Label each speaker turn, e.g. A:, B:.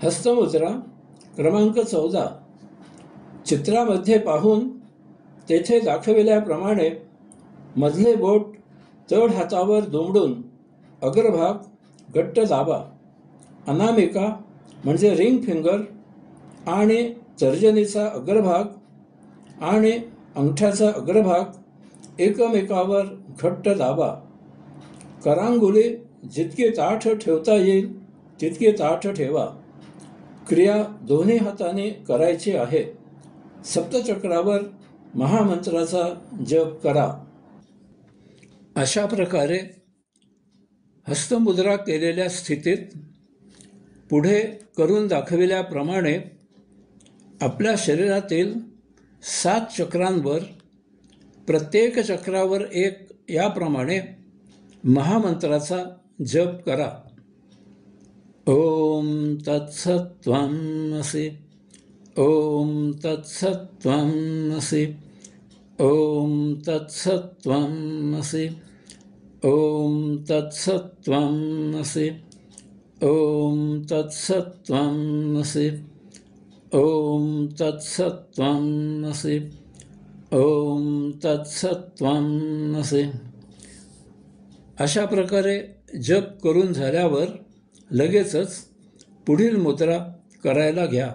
A: हस्तमुद्रा क्रमांक 14. चित्रामध्ये पाहून तेथे दाखविल्याप्रमाणे मधले बोट तळ हातावर दुमडून अग्रभाग घट्ट दाबा. अनामिका म्हणजे रिंग फिंगर आणि तर्जनीचा अग्रभाग आणि अंगठ्याचा अग्रभाग एकमेकावर घट्ट दाबा. करांगुली जितकी ताठ ठेवता येईल तितकी ताठ ठेवा. क्रिया दोन्ही हाताने करायची आहे. सप्तचक्रावर महामंत्राचा जप करा. अशा प्रकारे हस्तमुद्रा केलेल्या स्थितीत पुढे करून दाखविल्याप्रमाणे आपल्या शरीरातील 7 चक्रांवर प्रत्येक चक्रावर एक याप्रमाणे महामंत्राचा जप करा. ओम तत्सत्त्वमसि. ओम तत्सत्त्वमसि. ओम तत्सत्त्वमसि. ओम तत्सत्त्वमसि. ओम तत्सत्त्वमसि. ओम तत्सत्त्वमसि. ओम तत्सत्त्वमसि. अशा प्रकारे जप करून झाल्यावर लगेचच पुढील मुद्रा करायला घ्या.